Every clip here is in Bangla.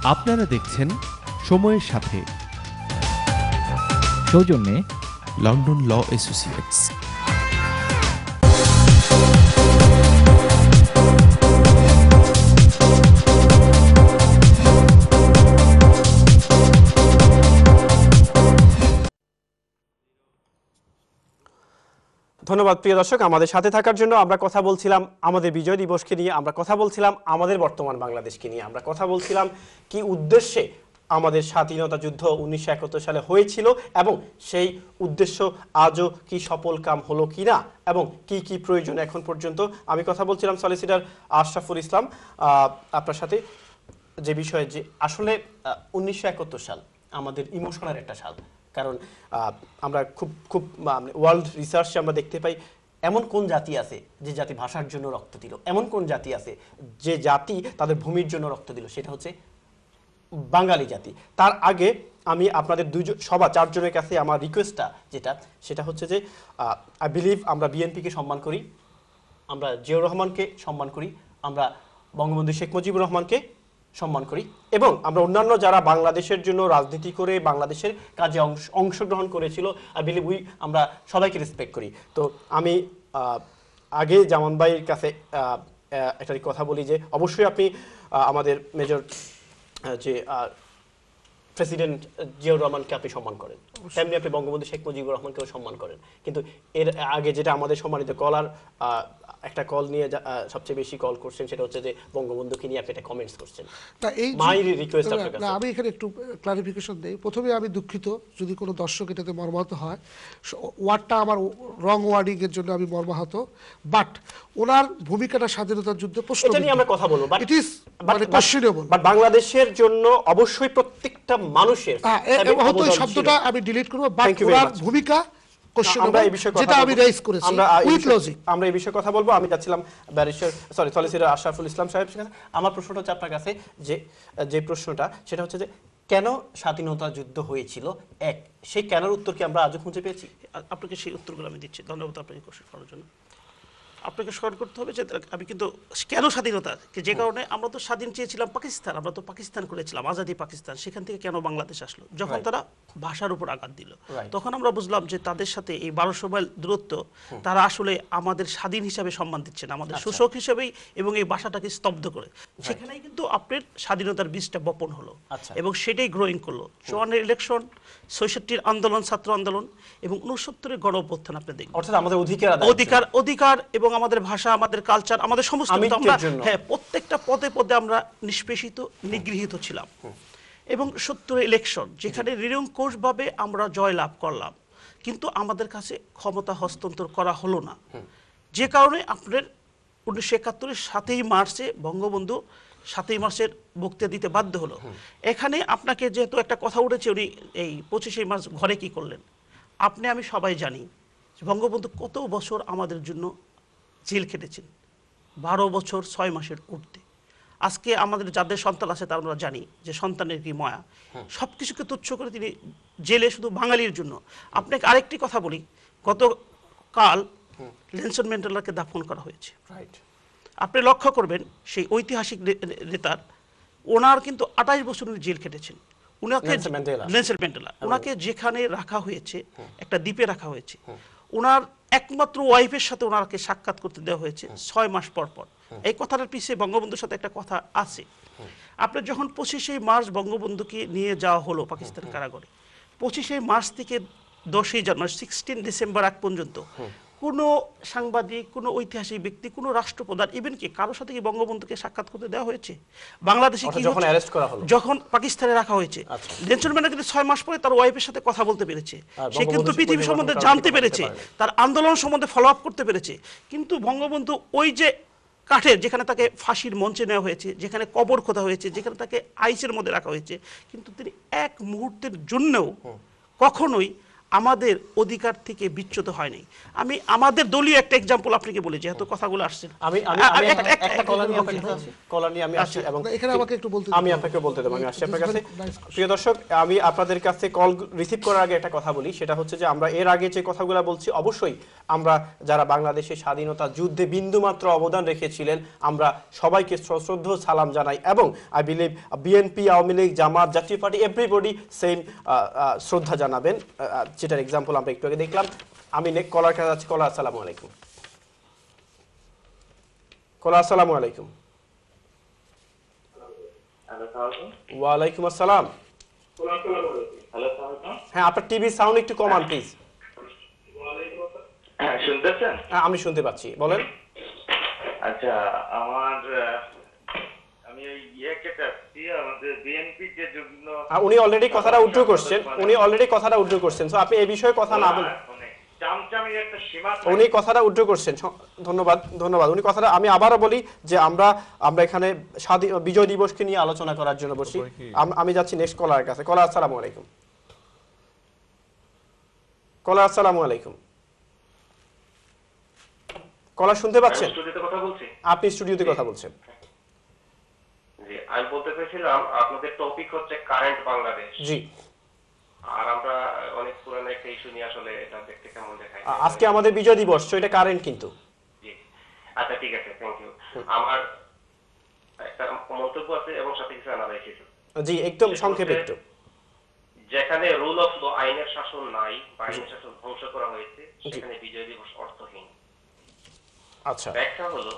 আপনারা দেখছেন সময়ের সাথে। সৌজন্যে লন্ডন ল অ্যাসোসিয়েটস। ধন্যবাদ প্রিয় দর্শক, আমাদের সাথে থাকার জন্য। আমরা কথা বলছিলাম আমাদের বিজয় দিবসকে নিয়ে, আমরা কথা বলছিলাম আমাদের বর্তমান বাংলাদেশকে নিয়ে, আমরা কথা বলছিলাম কি উদ্দেশ্যে আমাদের স্বাধীনতা যুদ্ধ 1971 সালে হয়েছিল এবং সেই উদ্দেশ্য আজও কি সফল কাম হলো কিনা এবং কি কি প্রয়োজন এখন পর্যন্ত। আমি কথা বলছিলাম সলিসিটর আশরাফুল ইসলাম আপনার সাথে যে বিষয়ে, যে আসলে 1971 সাল আমাদের ইমোশনাল একটা সাল। কারণ আমরা খুব ওয়ার্ল্ড রিসার্চে আমরা দেখতে পাই এমন কোন জাতি আছে যে জাতি ভাষার জন্য রক্ত দিল, এমন কোন জাতি আছে যে জাতি তাদের ভূমির জন্য রক্ত দিল, সেটা হচ্ছে বাঙালি জাতি। তার আগে আমি আপনাদের চারজনের কাছে আমার রিকোয়েস্টটা সেটা হচ্ছে যে আই বিলিভ আমরা বিএনপিকে সম্মান করি, আমরা জিয়াউর রহমানকে সম্মান করি, আমরা বঙ্গবন্ধু শেখ মুজিবুর রহমানকে সম্মান করি এবং আমরা অন্যান্য যারা বাংলাদেশের জন্য রাজনীতি করে বাংলাদেশের কাজে অংশগ্রহণ করেছিল আই বিলিভ আমরা সবাইকে রেসপেক্ট করি। তো আমি আগে জামান ভাইয়ের কাছে একটা কথা বলি যে অবশ্যই আপনি আমাদের মেজর যে প্রেসিডেন্ট জিয়াউর রহমানকে আপনি সম্মান করেন, তেমনি আপনি বঙ্গবন্ধু শেখ মুজিবুর রহমানকেও সম্মান করেন। কিন্তু এর আগে যেটা আমাদের সম্মানিত কলার একটা কল নিয়ে সবচেয়ে বেশি কল করছেন, সেটা হচ্ছে যে বঙ্গবন্ধুকে নিয়ে আপনি একটা কমেন্টস করছেন। আমি এখানে একটু ক্লারিফিকেশন দেই। প্রথমে আমি দুঃখিত যদি কোনো দর্শক এটাতে মর্মাহত হয়, ওয়ার্ডটা আমার রং ওয়ার্ডিং এর জন্য আমি মর্মাহত। বাট ওনার ভূমিকাটা স্বাধীনতার যুদ্ধে প্রশ্ন এটা নিয়ে আমরা কথা বলবো, ইট ইজ মানে কোশ্চেনেবল। বাট বাংলাদেশের জন্য অবশ্যই প্রত্যেকটা মানুষের হয়তো এই শব্দটা আমি ডিলিট করব, বাট ওনার ভূমিকা আমরা এই বিষয়ে কথা বলবো। আমি যাচ্ছিলাম ব্যারিস্টার সলিসিটর আশরাফুল ইসলাম সাহেব। আমার প্রশ্নটা হচ্ছে আপনার কাছে, যে প্রশ্নটা সেটা হচ্ছে যে কেন স্বাধীনতা যুদ্ধ হয়েছিল, সেই কেনর উত্তর কি আমরা আজও খুঁজে পেয়েছি? আপনাকে সেই উত্তরগুলো আমি দিচ্ছি। ধন্যবাদ আপনাকে কোশ্চেন করার জন্য। আপনাকে স্মরণ করতে হবে যে আমি কিন্তু কেন স্বাধীনতা, যে কারণে আমরা তো স্বাধীন চেয়েছিলাম পাকিস্তান, আমরা তো পাকিস্তান করেছিলাম আজাদি পাকিস্তান, সেখান থেকে কেন বাংলাদেশ আসলো? যখন তারা ভাষার উপর আঘাত দিল তখন আমরা বুঝলাম যে তাদের সাথে এই 1200 মাইল দূরত্ব, তারা আসলে আমাদের স্বাধীন হিসাবে সম্মান দিচ্ছে না, আমাদের শোষক হিসেবেই, এবং এই ভাষাটাকে স্তব্ধ করে। সেখানেই কিন্তু আপনার স্বাধীনতার বীজটা বপন হলো এবং সেটাই গ্রোয়িং করলো। 54 ইলেকশন, 66 আন্দোলন, ছাত্র আন্দোলন এবং 69 গণ অভ্যুত্থান আপনি দেখবেন। অর্থাৎ আমাদের অধিকার এবং আমাদের ভাষা, আমাদের কালচার, আমাদের সমস্ত, প্রত্যেকটা পদে পদে আমরা নিষ্পেষিত, নিগৃহীত ছিলাম। এবং 70 ইলেকশন, যেখানে নিরঙ্কুশভাবে আমরা জয় লাভ করলাম, কিন্তু আমাদের কাছে ক্ষমতা হস্তান্তর করা হলো না। যে কারণে আপনার 1971 7ই মার্চে বঙ্গবন্ধু 7ই মার্চের বক্তৃতা দিতে বাধ্য হলো। এখানে আপনাকে যেহেতু একটা কথা উঠেছে, উনি এই 25শে মার্চ ঘরে কি করলেন, আপনি আমি সবাই জানি বঙ্গবন্ধু কত বছর আমাদের জন্য জেল খেটেছেন, 12 বছর 6 মাসের ঊর্ধ্বে। আজকে আমাদের যাদের সন্তান আছে তারা আমরা জানি যে সন্তানের কি মায়া, সবকিছুকে তুচ্ছ করে তিনি জেলে শুধু বাঙালির জন্য। আপনাকে আরেকটি কথা বলি, গতকাল নেলসন ম্যান্ডেলাকে দাফন করা হয়েছে। আপনি লক্ষ্য করবেন সেই ঐতিহাসিক নেতার, ওনার কিন্তু 28 বছর উনি জেল খেটেছেন। নেলসন ম্যান্ডেলা, ওনাকে যেখানে রাখা হয়েছে, একটা দ্বীপে রাখা হয়েছে, ওনার একমাত্র ওয়াইফের সাথে ওনাকে সাক্ষাৎ করতে দেওয়া হয়েছে 6 মাস পর পর। এই কথাটার পিছিয়ে বঙ্গবন্ধুর সাথে একটা কথা আছে। আপনার যখন 25শে মার্চ বঙ্গবন্ধুকে নিয়ে যাওয়া হলো পাকিস্তান কারাগারে, 25শে মার্চ থেকে 10ই জানুয়ারি 16 ডিসেম্বর আগ পর্যন্ত কোনো সাংবাদিক, কোনো ঐতিহাসিক ব্যক্তি, কোনো রাষ্ট্রপ্রধান, ইভেন কি কারোর সাথে কি বঙ্গবন্ধুকে সাক্ষাৎ করতে দেওয়া হয়েছে? বাংলাদেশে কি যখন পাকিস্তানে রাখা হয়েছে, নেলসন ম্যান্ডেলা কিন্তু 6 মাস পরে তার ওয়াইফের সাথে কথা বলতে পেরেছে, সে কিন্তু পৃথিবী সম্বন্ধে জানতে পেরেছে, তার আন্দোলন সম্বন্ধে ফলো আপ করতে পেরেছে। কিন্তু বঙ্গবন্ধু ওই যে কাঠের, যেখানে তাকে ফাঁসির মঞ্চে নেওয়া হয়েছে, যেখানে কবর খোদা হয়েছে, যেখানে তাকে আইসের মধ্যে রাখা হয়েছে, কিন্তু তিনি এক মুহূর্তের জন্যও কখনোই আমাদের অধিকার থেকে বিচ্যুত হয়নি। আমি আমাদের দলীয় একটা এক্সাম্পল আপনাকে বলি, যেহেতু কথাগুলো আসছে। আমি একটা কলার নিয়ে আপনার কাছে আসি, কলার নিয়ে আমি আসি, এবং এখানে আমাকে একটু বলতে আমি আপনাকে বলতে দেব, আমি আসছি আপনার কাছে। প্রিয় দর্শক, আমি আপনাদের কাছে কল রিসিভ করার আগে একটা কথা বলি, সেটা হচ্ছে যে আমরা এর আগে যে কথাগুলো বলছি, অবশ্যই আমরা যারা বাংলাদেশের স্বাধীনতা যুদ্ধে বিন্দুমাত্র অবদান রেখেছিলেন, আমরা সবাইকে শ্রদ্ধা সালাম জানাই, এবং I believe BNP, Awami League, Jamaat, Jatiya Party, everybody same শ্রদ্ধা জানাবেন, যেটার এক্সাম্পল আমরা একটু আগে দেখলাম। আমি কলার কাছে যাচ্ছি। কলার, আসসালামু আলাইকুম। কলার, আসসালামু আলাইকুম। ওয়ালাইকুম আসসালাম। হ্যাঁ, আপনার টিভি সাউন্ড একটু কমান প্লিজ। শুনতেছেন? আমি শুনতে পাচ্ছি, বলেন। আচ্ছা, আমি ওই কেটে আসছি, আমাদের বিএনপি যে যুগ্ম, উনি অলরেডি কথাটা উড্র করছেন, সো আপনি এই বিষয়ে কথা না বলেন। উনি কথাটা উড্র করছেন, ধন্যবাদ। উনি কথাটা, আমি আবারও বলি যে আমরা এখানে বিজয় দিবসকে নিয়ে আলোচনা করার জন্য বসি। আমি যাচ্ছি নেক্সট কলারের কাছে। কলার, আসসালামু আলাইকুম। কলার, আসসালামু আলাইকুম। কলার, শুনতে পাচ্ছেন? আপনি স্টুডিওতে কথা বলছেন। জি, আমি বলতে চাইছিলাম আপনাদের টপিক হচ্ছে কারেন্ট বাংলাদেশ। জি। আর আমরা অনেক পুরানো একটা ইস্যু নিয়ে আসলে এটা দেখতে কেমন দেখায়। আজকে আমাদের বিজয় দিবস, এটা কারেন্ট কিন্তু। জি, আচ্ছা ঠিক আছে, থ্যাংক ইউ। আমার একটা মন্তব্য আছে এবং সাথে কিছু অ্যানালাইসিস। জি, একদম সংক্ষেপে একটু। যেখানে রুল অফ ল, আইনের শাসন নাই বা আইনের শাসন ধ্বংস করা হয়েছে, সেখানে বিজয় দিবস অর্থহীন। আচ্ছা, ব্যাখ্যা হলো,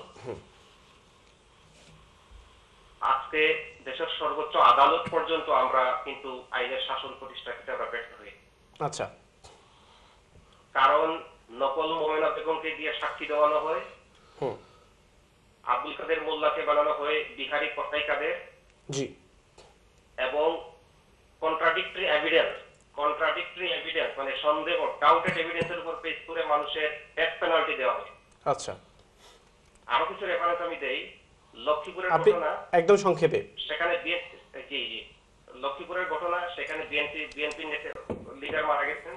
আজকে দেশের সর্বোচ্চ আদালত পর্যন্ত আমরা কিন্তু আইনের শাসন প্রতিষ্ঠা করতে আমরা ব্যর্থ হই। আচ্ছা। কারণ নকল মোমেনা বেগমকে দিয়ে সাক্ষী দেওয়ানো হয়, আব্দুল কাদের মোল্লাকে বানানো হয় বিহারি কসাই কাদের, জি, এবং কন্ট্রাডিক্টরি এভিডেন্স মানে সন্দেহ, ডাউটেড এভিডেন্সের উপর বেস করে মানুষের ডেথ পেনাল্টি দেওয়া হয়। আচ্ছা। আরো কিছু রেফারেন্স আমি দেই। লক্ষ্মীপুরের ঘটনা, একদম সংক্ষেপে। সেখানে লক্ষ্মীপুরের ঘটনা, সেখানে বিএনপি লিডার মারা গেছেন,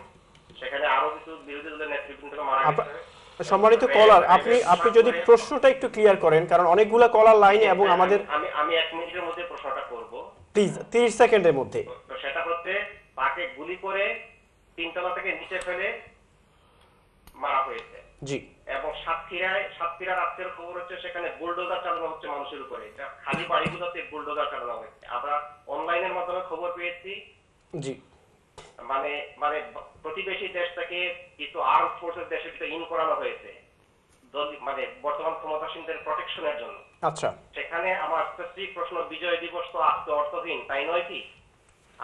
সেখানে আরো কিছু বিরোধী দলের নেতৃবৃন্দ মারা গেছে। সম্মানিত কলার, আপনি যদি প্রশ্নটা একটু ক্লিয়ার করেন, কারণ অনেকগুলা কলার লাইন, এবং আমাদের আমি 1 মিনিটের মধ্যে প্রশ্নটা করব, প্লিজ 30 সেকেন্ডের মধ্যে। তো সেটা হচ্ছে, তাকে গুলি করে 3 তলা থেকে নিচে ফেলে মারা হয়েছে। জি। এবং সাতক্ষীরার আজকের খবর হচ্ছে সেখানে বুলডোজার চালানো হচ্ছে মানুষের উপরে, খালি বাড়িগুলোতে বুলডোজার চালানো হচ্ছে। আমরা অনলাইনের মাধ্যমে খবর পেয়েছি, জি, মানে প্রতিবেশী দেশ থেকে কিছু আর্ম ফোর্সেস দেশের ভিতরে ইন করানো হয়েছে, মানে বর্তমান ক্ষমতাসীনদের প্রোটেকশনের জন্য। আচ্ছা। সেখানে আমার স্পেসিফিক প্রশ্ন, বিজয় দিবস তো আজকে অর্থহীন, তাই নয় কি?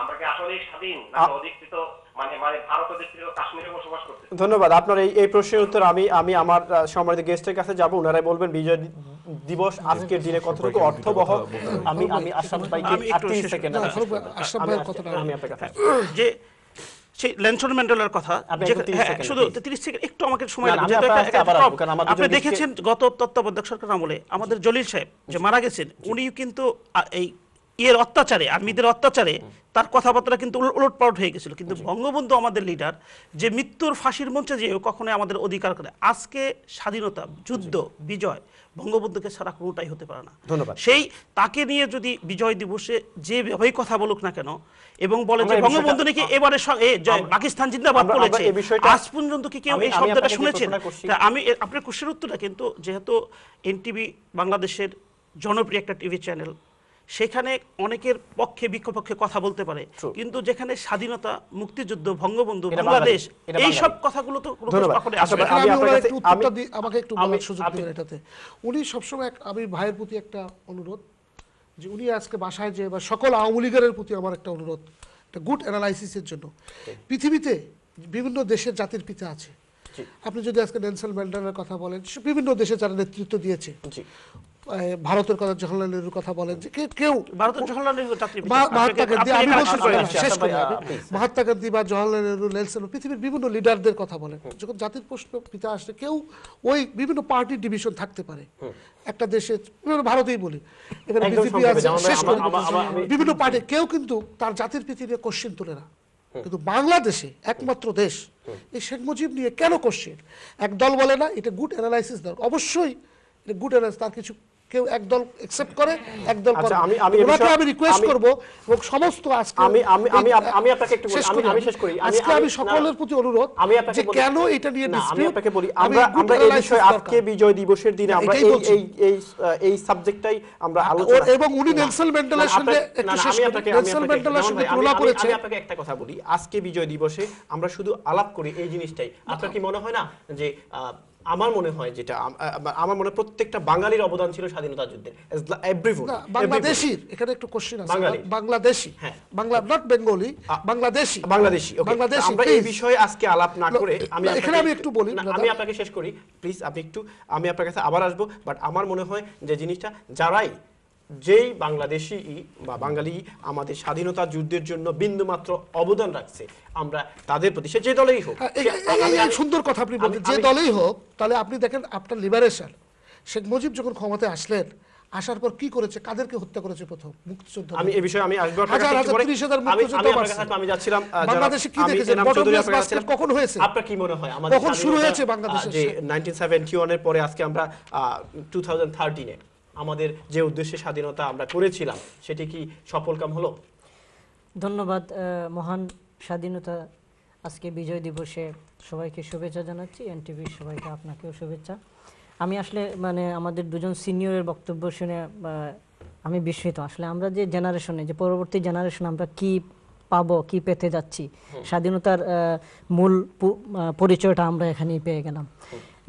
আমরা কি আসলেই স্বাধীন, না অধিকৃত, মানে ভারত অধিকৃত কাশ্মীরে বসবাস করতে? ধন্যবাদ। আপনার এই প্রশ্নের উত্তর আমি আমার সম্মানিত গেস্টের কাছে যাব, ওনারাই বলবেন বিজয় দিবস আজকের দিনে কতটুকু অর্থবহ। আমি আশরাফ ভাইকে 30 সেকেন্ড, আশরাফ ভাইয়ের কথাটা আমি আপনার কাছে যে সেই লেনসন ম্যান্ডেলার কথা, শুধু 30 সেকেন্ড একটু আমাকে সময় লাগবে। আপনি দেখেছেন গত তত্ত্বাবধায়ক সরকার আমলে আমাদের জলিল সাহেব যে মারা গেছেন, উনি কিন্তু এই অত্যাচারে, আর্মিদের অত্যাচারে তার কথাবার্তা কিন্তু উলটপালট হয়ে গেছিল। কিন্তু বঙ্গবন্ধু আমাদের লিডার, যে মৃত্যুর ফাঁসির মঞ্চে যে কখনোই আমাদের অধিকার করে। আজকে স্বাধীনতা, যুদ্ধ, বিজয় বঙ্গবন্ধুকে ছাড়া কোনোটাই হতে পারে না। ধন্যবাদ। সেই তাকে নিয়ে যদি বিজয় দিবসে যেভাবেই কথা বলুক না কেন, এবং বলে যে বঙ্গবন্ধু নাকি এবারে পাকিস্তান জিন্দাবাদ বলেছে, আজ পর্যন্ত কি কেউ এই শব্দটা শুনেছেন? আমি আপনার কোশ্চেনের উত্তরটা, কিন্তু যেহেতু এনটিভি বাংলাদেশের জনপ্রিয় একটা টিভি চ্যানেল, সেখানে অনেকের পক্ষে বিপক্ষে কথা বলতে পারে, কিন্তু যেখানে স্বাধীনতা, মুক্তিযুদ্ধ, বঙ্গবন্ধু, বাংলাদেশ, এই সব কথাগুলো তো আমাকে একটু বলার সুযোগ দিবেন এটাতে। উনি সবসময়, আমি ভাইয়ের প্রতি একটা অনুরোধ, যে উনি আজকে বাসায় যে, বা সকল আওয়ামী লীগের প্রতি আমার একটা অনুরোধ, একটা গুড অ্যানালাইসিসের জন্য। পৃথিবীতে বিভিন্ন দেশের জাতির পিতা আছে। আপনি যদি আজকে নেলসন ম্যান্ডেলার কথা বলেন, বিভিন্ন দেশে যারা নেতৃত্ব দিয়েছে, ভারতের কথা, জওহরলাল নেহরুর কথা বলেন, যে কেউ মহাত্মা গান্ধী বা জওহরলাল নেহরু, নেলসন, পৃথিবীর বিভিন্ন লিডারদের কথা বলেন। যখন জাতির প্রশ্ন পিতা আসে, কেউ ওই বিভিন্ন পার্টির ডিভিশন থাকতে পারে একটা দেশে, ভারতেই বলি, এখানে বিজেপি আছে, শেষ করে বিভিন্ন পার্টি, কেউ কিন্তু তার জাতির পিতা নিয়ে কোশ্চেন তোলে না। কিন্তু বাংলাদেশে একমাত্র দেশ এই শেখ মুজিব নিয়ে কেন কোশ্চেন, এক দল বলে না এটা গুড অ্যানালাইসিস দরকার, অবশ্যই এটা গুড অ্যানালাইসিস, তার কিছু কেউ একদল অ্যাকসেপ্ট করে একদল করে। আমি রিকোয়েস্ট করব এবং সমস্ত আজকে আমি আপনাকে একটু বলি, আমি শেষ করি। আজকে আমি সকলের প্রতি অনুরোধ যে কেন এটা নিয়ে ডিসপিউট, আমি আপনাকে বলি আমরা এই বিষয়ে আজকে বিজয় দিবসের দিনে আমরা এই সাবজেক্টটাই আমরা আলোচনা, এবং উনি নেলসন ম্যান্ডেলার সঙ্গে একটু শেষ করি, নেলসন ম্যান্ডেলার সঙ্গে তুলনা করেছে। আমি আপনাকে একটা কথা বলি, আজকে বিজয় দিবসে আমরা শুধু আলাপ করি এই জিনিসটাই, আপনার কি মনে হয় না যে আমার মনে হয় যেটা আমার মনে প্রত্যেকটা বাঙালির অবদান ছিল স্বাধীনতা যুদ্ধে, এভরিওয়ান বাংলাদেশীর, এখানে একটু কোশ্চেন আছে, বাংলাদেশী, বাংলা নট বেঙ্গলি, বাংলাদেশী, আমরা এই বিষয়ে আজকে আলাপ না করে আমি একটু বলি, আমি আপনাকে শেষ করি প্লিজ, আপনি একটু, আমি আপনার কাছে আবার আসবো, বাট আমার মনে হয় যে জিনিসটা যেই বাংলাদেশি বা বাঙালি আমাদের স্বাধীনতা যুদ্ধের জন্য বিন্দুমাত্র অবদান রাখছে, আমরা তাদের প্রতি, সে যে দলেই হোক, সুন্দর কথা আপনি বলছেন, যে দলেই হোক, তাহলে আপনি দেখেন আপনার লিবারেশন, শেখ মুজিব যখন ক্ষমতায় আসলেন, আসার পর কি করেছে, কাদেরকে হত্যা করেছে প্রথম মুক্তিযোদ্ধা, আমি এই বিষয়ে আমি আসবো আপনার কাছে পরে, আমি যাচ্ছিলাম বাংলাদেশে কি দেখেছেন, বটমলেস বাস্কেট কখন হয়েছে, আপনার কি মনে হয় আমাদের কখন শুরু হয়েছে বাংলাদেশে, যে 1971 এর পরে আজকে আমরা 2013 এ আমাদের যে উদ্দেশ্যে স্বাধীনতা আমরা করেছিলাম সেটি কি সফলকাম হলো? ধন্যবাদ। মহান স্বাধীনতা আজকে বিজয় দিবসে সবাইকে শুভেচ্ছা জানাচ্ছি, এনটিভির সবাইকে আপনাকেও শুভেচ্ছা। আমি আসলে মানে আমাদের দুজন সিনিয়রের বক্তব্য শুনে আমি বিস্মিত। আসলে আমরা যে জেনারেশনে, যে পরবর্তী জেনারেশন আমরা কি পাবো, কি পেতে যাচ্ছি, স্বাধীনতার মূল পরিচয়টা আমরা এখানেই পেয়ে গেলাম।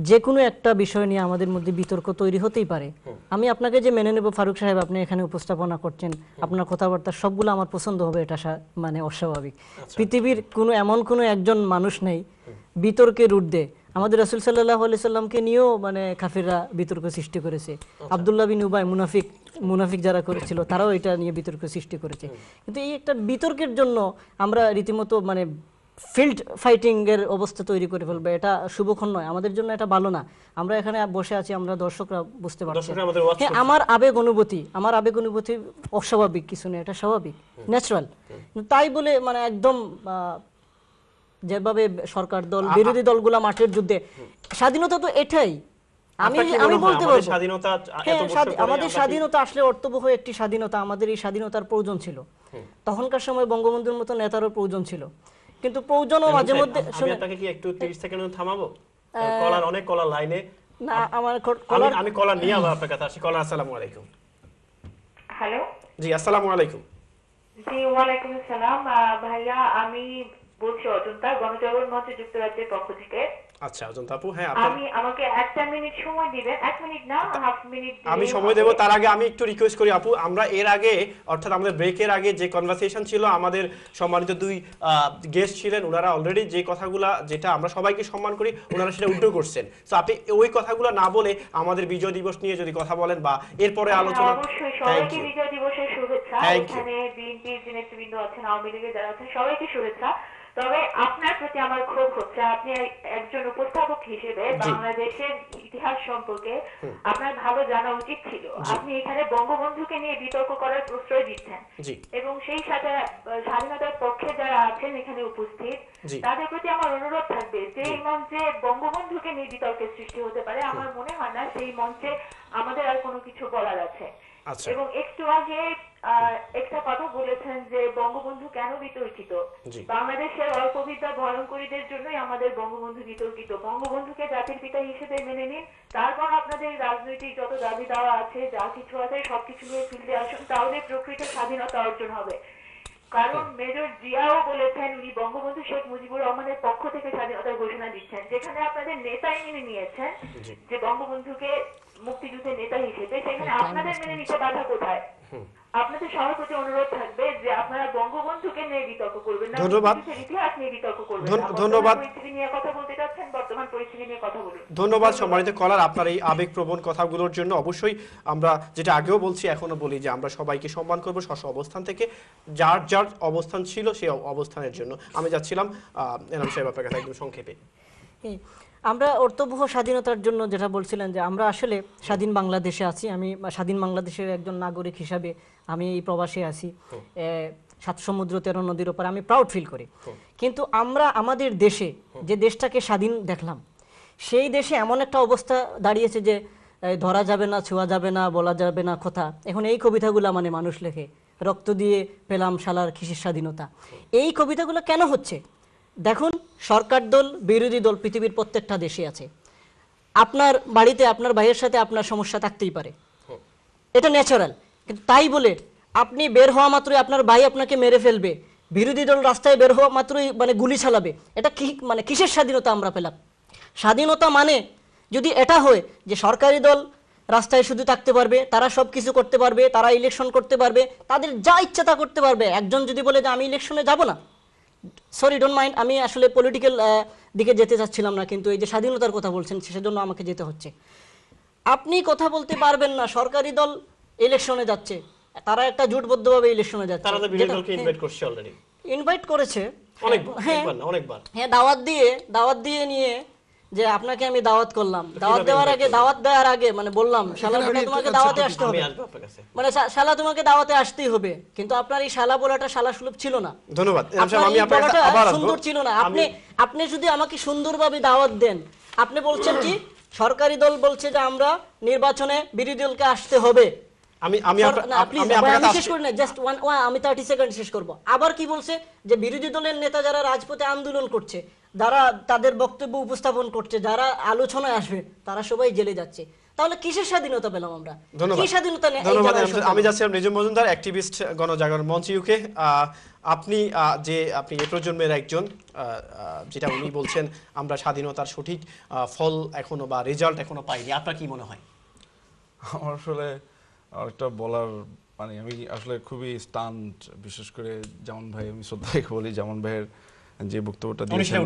যে কোনো একটা বিষয় নিয়ে আমাদের মধ্যে বিতর্ক তৈরি হতেই পারে। আমি আপনাকে যে মেনে নেব ফারুক সাহেব, আপনি এখানে উপস্থাপনা করছেন, আপনার কথাবার্তা সবগুলো আমার পছন্দ হবে, এটা মানে অস্বাভাবিক। পৃথিবীর এমন কোনো একজন মানুষ নেই বিতর্কের ঊর্ধ্বে। আমাদের রাসূল সাল্লাল্লাহু আলাইহি সাল্লামকে নিয়েও মানে কাফিররা বিতর্ক সৃষ্টি করেছে। আব্দুল্লাহ বিন উবাই মুনাফিক যারা করেছিল তারাও এটা নিয়ে বিতর্ক সৃষ্টি করেছে। কিন্তু এই একটা বিতর্কের জন্য আমরা রীতিমতো মানে ফিল্ড ফাইটিং এর অবস্থা তৈরি করে ফেলবে, এটা শুভক্ষণ নয়, আমাদের জন্য এটা ভালো না। আমরা এখানে বসে আছি, আমরা দর্শকরা বুঝতে পারছি, হ্যাঁ আমার আবেগ অনুভূতি অস্বাভাবিক কিছু নেই, এটা স্বাভাবিক, ন্যাচারাল। তাই বলে মানে একদম যেভাবে সরকার দল বিরোধী দলগুলা মাঠের যুদ্ধে, স্বাধীনতা তো এটাই, আমি বলতে পারবো আমাদের স্বাধীনতা আসলে অর্থবহ একটি স্বাধীনতা, আমাদের এই স্বাধীনতার প্রয়োজন ছিল। তখনকার সময় বঙ্গবন্ধুর মতো নেতারও প্রয়োজন ছিল, কিন্তু প্রয়োজনও মাঝে মধ্যে। আমি আপনাকে কি একটু 30 সেকেন্ড থামাবো? অনেক কলার লাইনে না, আমার আমি কলার নিয়ে আবার আপনার কাছে আসি। কলার, আসসালামু আলাইকুম। হ্যালো, জি আসসালামু আলাইকুম। জি ওয়ালাইকুম আসসালাম। ভাইয়া আমি বলছি অজন্তা, গণজাগরণ মঞ্চ যুক্তরাজ্যের পক্ষ থেকে। আচ্ছা অজন্তা আপু, হ্যাঁ আমাকে একটা মিনিট সময় দিবেন, 1 মিনিট না হাফ মিনিট আমি সময় দেব। তার আগে আমি একটু রিকোয়েস্ট করি আপু, আমরা এর আগে অর্থাৎ আমাদের ব্রেকের আগে যে কনভারসেশন ছিল, আমাদের সম্মানিত দুই গেস্ট ছিলেন, ওনারা অলরেডি যে কথাগুলা, যেটা আমরা সবাইকে সম্মান করি, ওনারা সেটা উল্টো করছেন। সো আপনি ওই কথাগুলো না বলে আমাদের বিজয় দিবস নিয়ে যদি কথা বলেন বা এরপরে আলোচনা। অবশ্যই সবাইকে বিজয় দিবসের শুভেচ্ছা। এখানে বিএনপির যে নেতৃবৃন্দ আছেন, আওয়ামী লীগের যারা আছেন, সবাইকে শুভেচ্ছা। তবে আপনার প্রতি আমার ক্ষোভ হচ্ছে, আপনি একজন উপস্থাপক হিসেবে বাংলাদেশের ইতিহাস সম্পর্কে আপনার ভালো জানা উচিত ছিল। আপনি এখানে বঙ্গবন্ধুকে নিয়ে বিতর্ক করার প্রশ্রয় দিচ্ছেন, এবং সেই সাথে স্বাধীনতার পক্ষে যারা আছেন এখানে উপস্থিত, তাদের প্রতি আমার অনুরোধ থাকবে যে এই মঞ্চে বঙ্গবন্ধুকে নিয়ে বিতর্কের সৃষ্টি হতে পারে, আমার মনে হয় না সেই মঞ্চে আমাদের আর কোনো কিছু বলার আছে। এবং একটু আগে একটা কথা বলেছেন যে বঙ্গবন্ধু কেন বিতর্কিত, বাংলাদেশের অল্পবিদ্যা ভয়ঙ্করীদের জন্যই আমাদের বঙ্গবন্ধু বিতর্কিত। বঙ্গবন্ধুকে জাতির পিতা হিসেবে মেনে নিন, তারপর আপনাদের রাজনৈতিক যত দাবি দাওয়া আছে, যা কিছু আছে সবকিছু নিয়ে ফিল্ডে আসুন, তাহলে প্রকৃত স্বাধীনতা অর্জন হবে। কারণ মেজর জিয়াও বলেছেন উনি বঙ্গবন্ধু শেখ মুজিবুর রহমানের পক্ষ থেকে স্বাধীনতার ঘোষণা দিচ্ছেন, যেখানে আপনাদের নেতাই মেনে নিয়েছেন যে বঙ্গবন্ধুকে মুক্তিযুদ্ধের নেতা হিসেবে, সেখানে আপনাদের মেনে নিতে বাধা কোথায়? আপনাদের সবার প্রতি অনুরোধ থাকবে যে আপনারা বঙ্গবন্ধুকে নিয়ে বিতর্ক করবেন না, ইতিহাস নিয়ে বিতর্ক করবেন না। ধন্যবাদ। পরিস্থিতি নিয়ে কথা বলতে চাচ্ছেন, বর্তমান পরিস্থিতি নিয়ে কথা বলুন। ধন্যবাদ সম্মানিত কলার, আপনার এই আবেগপ্রবণ কথাগুলোর জন্য। অবশ্যই আমরা যেটা আগেও বলছি, এখনো বলি যে আমরা সবাইকে সম্মান করবো স্ব অবস্থান থেকে, যার যার অবস্থান ছিল সেই অবস্থানের জন্য। আমি যাচ্ছিলাম এনাম সাহেব আপনার কাছে একদম সংক্ষেপে। আমরা অর্থবহ স্বাধীনতার জন্য যেটা বলছিলেন যে আমরা আসলে স্বাধীন বাংলাদেশে আছি, আমি স্বাধীন বাংলাদেশের একজন নাগরিক হিসাবে আমি এই প্রবাসে আছি, 7 সমুদ্র 13 নদীর উপর আমি প্রাউড ফিল করি। কিন্তু আমরা আমাদের দেশে যে দেশটাকে স্বাধীন দেখলাম, সেই দেশে এমন একটা অবস্থা দাঁড়িয়েছে যে ধরা যাবে না, ছোঁয়া যাবে না, বলা যাবে না কথা। এখন এই কবিতাগুলো মানে মানুষ লেখে, রক্ত দিয়ে পেলাম শালার কিসের স্বাধীনতা। এই কবিতাগুলো কেন হচ্ছে? দেখুন, সরকার দল বিরোধী দল পৃথিবীর প্রত্যেকটা দেশে আছে। আপনার বাড়িতে আপনার ভাইয়ের সাথে আপনার সমস্যা থাকতেই পারে, এটা ন্যাচারাল। কিন্তু তাই বলে আপনি বের হওয়া মাত্রই আপনার ভাই আপনাকে মেরে ফেলবে, বিরোধী দল রাস্তায় বের হওয়া মাত্রই মানে গুলি চালাবে, এটা কি মানে কিসের স্বাধীনতা আমরা পেলাম? স্বাধীনতা মানে যদি এটা হয় যে সরকারি দল রাস্তায় শুধু থাকতে পারবে, তারা সব কিছু করতে পারবে, তারা ইলেকশন করতে পারবে, তাদের যা ইচ্ছা তা করতে পারবে। একজন যদি বলে যে আমি ইলেকশনে যাব না, সরি ডোন্ট মাইন্ড, আমি আসলে পলিটিক্যাল দিকে যেতে চাচ্ছিলাম না, কিন্তু এই যে স্বাধীনতার কথা বলছেন সেজন্য আমাকে যেতে হচ্ছে। আপনি কথা বলতে পারবেন না, সরকারি দল ইলেকশনে যাচ্ছে, তারা একটা জোটবদ্ধভাবে ইলেকশনে যাচ্ছে, তারা তো বিরোধী দলকে ইনভাইট করছে অলরেডি, ইনভাইট করেছে অনেকবার, হ্যাঁ, দাওয়াত দিয়ে নিয়ে যে আপনাকে আমি দাওয়াত করলাম, দাওয়াত দেওয়ার আগে মানে বললাম শালা বেটা তোমাকে দাওয়াতে আসতে হবে, মানে শালা তোমাকে দাওয়াতে আসতেই হবে। কিন্তু আপনার এই শালা বলাটা শালা সুলভ ছিল না। ধন্যবাদ। আমি আপনাকে আবার সুন্দর ছিল না। আপনি যদি আমাকে সুন্দরভাবে দাওয়াত দেন, আপনি বলছেন কি সরকারি দল বলছে যে আমরা নির্বাচনে বিরোধী দলকে আসতে হবে, আমি 30 সেকেন্ড শেষ করব। আবার কি বলছে যে বিরোধী দলের নেতা যারা রাজপথে আন্দোলন করছে, যারা তাদের বক্তব্য উপস্থাপন করছে, যারা আলোচনায় আসবে, তারা সবাই জেলে যাচ্ছে। তাহলে কিসের স্বাধীনতা পেলাম আমরা? কি স্বাধীনতা নেই? আমি যাচ্ছিলাম নিজম মজুমদার, অ্যাক্টিভিস্ট, গণজাগরণ মঞ্চ ইউকে। আপনি এই প্রজন্মের একজন, যেটা উনি বলছেন আমরা স্বাধীনতার সঠিক ফল এখনো বা রেজাল্ট এখনো পাইনি, আপনার কি মনে হয়? আমার আসলে আরেকটা বলার মানে আমি আসলে খুবই স্টান্ট, বিশেষ করে জামান ভাই, আমি শ্রদ্ধায় বলি জামান ভাইয়ের যে বক্তব্যটা দিয়েছেন,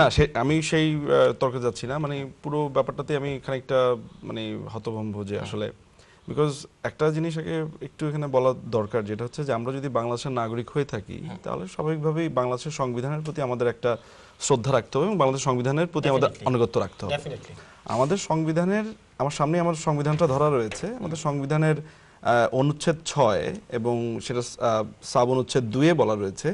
না আমি সেই তর্কে যাচ্ছি না, মানে পুরো ব্যাপারটাতে আমি খানিকটা মানে হতভম্ব যে আসলে, বিকজ একটা জিনিস আগে একটু এখানে বলা দরকার, যেটা হচ্ছে যে আমরা যদি বাংলাদেশের নাগরিক হয়ে থাকি তাহলে স্বাভাবিকভাবেই বাংলাদেশের সংবিধানের প্রতি আমাদের একটা শ্রদ্ধা রাখতে হবে এবং বাংলাদেশ সংবিধানের প্রতি আমাদের আনুগত্য রাখতে হবে। আমাদের সংবিধানের, আমার সামনে আমার সংবিধানটা ধরা রয়েছে, আমাদের সংবিধানের অনুচ্ছেদ 6 এবং সেটা সাব অনুচ্ছেদ 2-এ বলা রয়েছে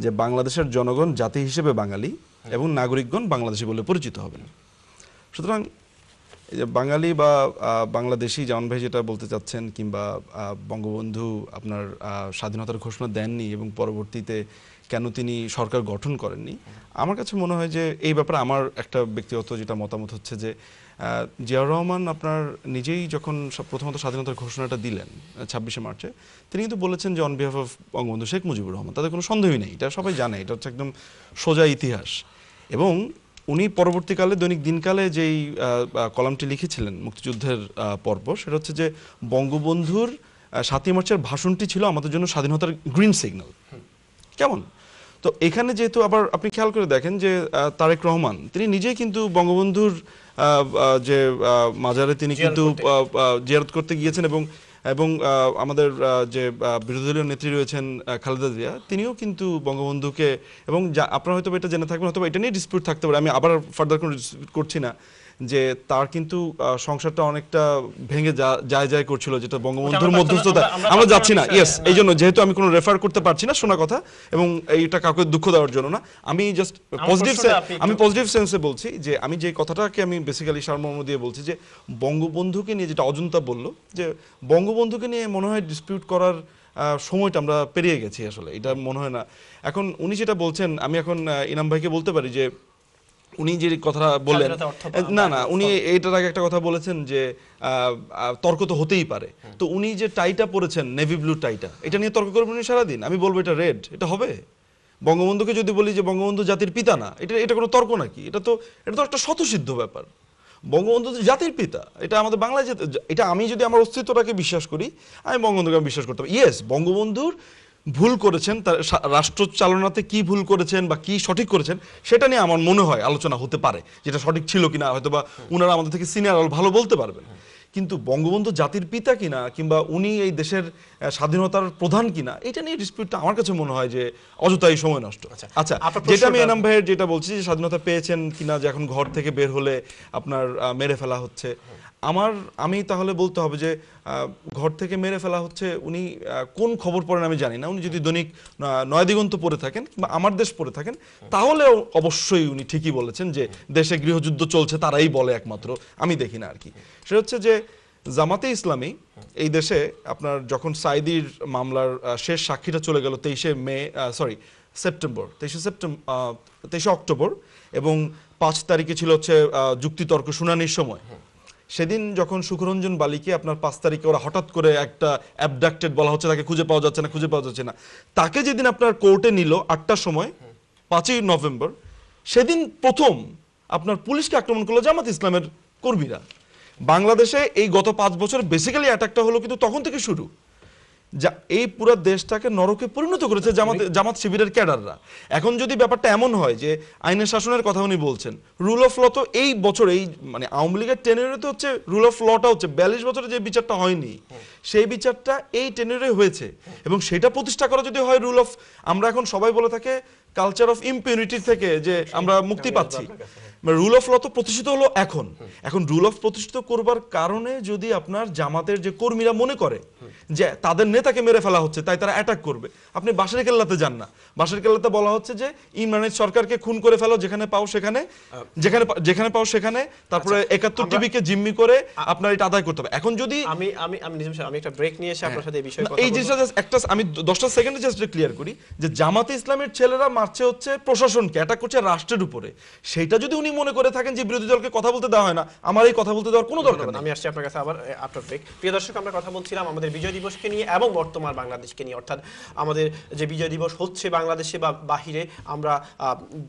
যে বাংলাদেশের জনগণ জাতি হিসেবে বাঙালি এবং নাগরিকগণ বাংলাদেশী বলে পরিচিত হবেন। সুতরাং এই যে বাঙালি বা বাংলাদেশি, জামান ভাই যেটা বলতে চাচ্ছেন, কিংবা বঙ্গবন্ধু আপনার স্বাধীনতার ঘোষণা দেননি এবং পরবর্তীতে কেন তিনি সরকার গঠন করেননি, আমার কাছে মনে হয় যে এই ব্যাপারে আমার একটা ব্যক্তিগত যেটা মতামত হচ্ছে যে জিয়াউর রহমান আপনার নিজেই যখন প্রথমত স্বাধীনতার ঘোষণাটা দিলেন 26শে মার্চে, তিনি কিন্তু বলেছেন যে on behalf of Bangabandhu Sheikh Mujibur Rahman, তাদের কোনো সন্দেহই নেই, এটা সবাই জানে, এটা হচ্ছে একদম সোজা ইতিহাস। এবং উনি পরবর্তীকালে দৈনিক দিনকালে যেই কলামটি লিখেছিলেন মুক্তিযুদ্ধের পর্ব, সেটা হচ্ছে যে বঙ্গবন্ধুর 7ই মার্চের ভাষণটি ছিল আমাদের জন্য স্বাধীনতার গ্রিন সিগন্যাল। কেমন? তো এখানে যেহেতু আবার আপনি খেয়াল করে দেখেন যে তারেক রহমান তিনি নিজেই কিন্তু বঙ্গবন্ধুর যে মাজারে তিনি কিন্তু জিয়ারত করতে গিয়েছেন, এবং আমাদের যে বিরোধী দলীয় নেত্রী রয়েছেন খালেদা জিয়া, তিনিও কিন্তু বঙ্গবন্ধুকে, এবং আপনারা হয়তো এটা জেনে থাকবেন, হয়তো এটা নিয়ে ডিসপিউট থাকতে পারে, আমি আবার ফার্দার কোনো ডিসপিউট করছি না, যে তার কিন্তু সংসারটা অনেকটা ভেঙে যায় করছিল, যেটা বঙ্গবন্ধুর মধ্যস্থতা, আমরা যাচ্ছি না, ইয়েস, এই জন্য যেহেতু আমি কোনো রেফার করতে পারছি না, শোনা কথা, এবং এইটা কাউকে দুঃখ দেওয়ার জন্য না, আমি জাস্ট পজিটিভ সেন্সে বলছি যে আমি যে কথাটাকে আমি বেসিক্যালি সারমর্ম দিয়ে বলছি যে বঙ্গবন্ধুকে নিয়ে, যেটা অজন্তা বলল, যে বঙ্গবন্ধুকে নিয়ে মনে হয় ডিসপিউট করার সময়টা আমরা পেরিয়ে গেছি, আসলে এটা মনে হয় না। এখন উনি যেটা বলছেন, আমি এখন ইনাম ভাইকে বলতে পারি যে উনি যে কথাটা বললেন, না উনি এইটার আগে একটা কথা বলেছেন যে তর্ক তো হতেই পারে, তো উনি যে টাইটা পরেছেন নেভি ব্লু টাইটা, এটা নিয়ে তর্ক করবেন উনি সারাদিন, আমি বলবো এটা রেড, এটা হবে? বঙ্গবন্ধুকে যদি বলি যে বঙ্গবন্ধু জাতির পিতা না, এটা কোনো তর্ক নাকি? এটা তো একটা স্বতঃসিদ্ধ ব্যাপার। বঙ্গবন্ধু জাতির পিতা, এটা আমাদের বাংলায়, এটা আমি যদি আমার অস্তিত্বটাকে বিশ্বাস করি, আমি বঙ্গবন্ধুকে বিশ্বাস করতে পারি। ইয়েস, বঙ্গবন্ধুর ভুল করেছেন, তার রাষ্ট্র চালনাতে কি ভুল করেছেন বা কি সঠিক করেছেন সেটা নিয়ে আমার মনে হয় আলোচনা হতে পারে, যেটা সঠিক ছিল কিনা হয়তো বা উনারা আমাদের থেকে সিনিয়র ভালো বলতে পারবেন। কিন্তু বঙ্গবন্ধু জাতির পিতা কিনা কিংবা উনি এই দেশের স্বাধীনতার প্রধান কিনা এটা নিয়ে ডিসপিউটটা আমার কাছে মনে হয় যে অযথাই সময় নষ্ট। আচ্ছা, যেটা আমি এনাম ভাইয়ের যেটা বলছি যে স্বাধীনতা পেয়েছেন কিনা, যে এখন ঘর থেকে বের হলে আপনার মেরে ফেলা হচ্ছে, আমি তাহলে বলতে হবে যে ঘর থেকে মেরে ফেলা হচ্ছে, উনি কোন খবর পড়েন আমি জানি না। উনি যদি দৈনিক নয়াদিগন্ত পড়ে থাকেন বা আমার দেশ পড়ে থাকেন, তাহলেও অবশ্যই উনি ঠিকই বলেছেন যে দেশে গৃহযুদ্ধ চলছে, তারাই বলে একমাত্র, আমি দেখি না আর কি। সেটা হচ্ছে যে জামাতে ইসলামী এই দেশে আপনার যখন সাইদির মামলার শেষ সাক্ষীটা চলে গেল 23 অক্টোবর এবং 5 তারিখে ছিল হচ্ছে যুক্তিতর্ক শুনানির সময়। সেদিন যখন সুখরঞ্জন বালিকে আপনার 5 তারিখে ওরা হঠাৎ করে একটা অ্যাবডাক্টেড বলা হচ্ছে, তাকে খুঁজে পাওয়া যাচ্ছে না, তাকে যেদিন আপনার কোর্টে নিল 8টার সময় 5ই নভেম্বর, সেদিন প্রথম আপনার পুলিশকে আক্রমণ করলো জামাত ইসলামের কর্মীরা। বাংলাদেশে এই গত 5 বছর বেসিক্যালি অ্যাটাকটা হলো কিন্তু তখন থেকে শুরু, যা এই পুরো দেশটাকে নরকে পরিণত করেছে জামাত শিবিরের ক্যাডাররা। এখন যদি ব্যাপারটা এমন হয় যে আইনের শাসনের কথা উনি বলছেন, রুল অফ ল তো এই বছর এই মানে আওয়ামী লীগের টেনিয়রে তো হচ্ছে রুল অফ লটা হচ্ছে 42 বছরে যে বিচারটা হয়নি, সেই বিচারটা এই টেনিয়রে হয়েছে। এবং সেটা প্রতিষ্ঠা করা যদি হয় রুল অফ, আমরা এখন সবাই বলে থাকে কালচার অফ ইম্পিউনিটি থেকে যে আমরা মুক্তি পাচ্ছি, রুল অফ ল তো প্রতিষ্ঠিত হলো। এখন রুল অফ প্রতিষ্ঠিত করবার কারণে যদি আপনার জামাতের যে কর্মীরা মনে করে যে তাদের নেতাকে মেরে ফেলা হচ্ছে, তাই তারা অ্যাটাক করবে, আপনি বাঁশের কেল্লাতে যান না। বাঁশের কেল্লাতে বলা হচ্ছে যে ইমরানের সরকারকে খুন করে ফেলো যেখানে পাও সেখানে, তারপরে 71 টিভিকে জিম্মি করে আপনার এটা আদায় করতে হবে। এখন যদি আমি একটা ব্রেক নিয়ে এসে আপনার সাথে এই বিষয়ে কথা এই জিনিসটা একটা আমি 10টা সেকেন্ডে জাস্ট ক্লিয়ার করি যে জামাতে ইসলামের ছেলেরা মারছে হচ্ছে প্রশাসনকে, অ্যাটাক করছে রাষ্ট্রের উপরে। সেইটা যদি উনি মনে করে থাকেন যে বিরোধী দলকে কথা বলতে দেওয়া হয় না, আমার এই কথা বলতে দেওয়ার কোনো দরকার নেই। আমি আসছি আপনার কাছে আবার আফটার ব্রেক। প্রিয় দর্শক, আমরা কথা বলছিলাম আমাদের বিজয় দিবসকে নিয়ে এবং বর্তমান বাংলাদেশকে নিয়ে, অর্থাৎ আমাদের যে বিজয় দিবস হচ্ছে বাংলাদেশে বা বাহিরে, আমরা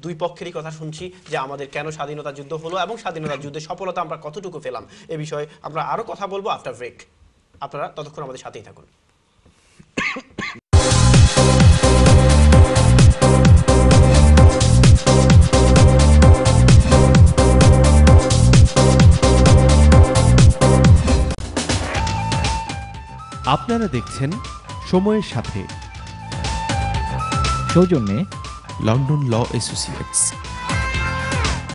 দুই পক্ষেরই কথা শুনছি যে আমাদের কেন স্বাধীনতা যুদ্ধ হলো এবং স্বাধীনতা যুদ্ধে সফলতা আমরা কতটুকু পেলাম, এ বিষয়ে আমরা আরো কথা বলবো আফটার ব্রেক। আপনারা ততক্ষণ আমাদের সাথেই থাকুন। আপনারা দেখছেন সময়ের সাথে, সৌজন্যে লন্ডন ল অ্যাসোসিয়েটস।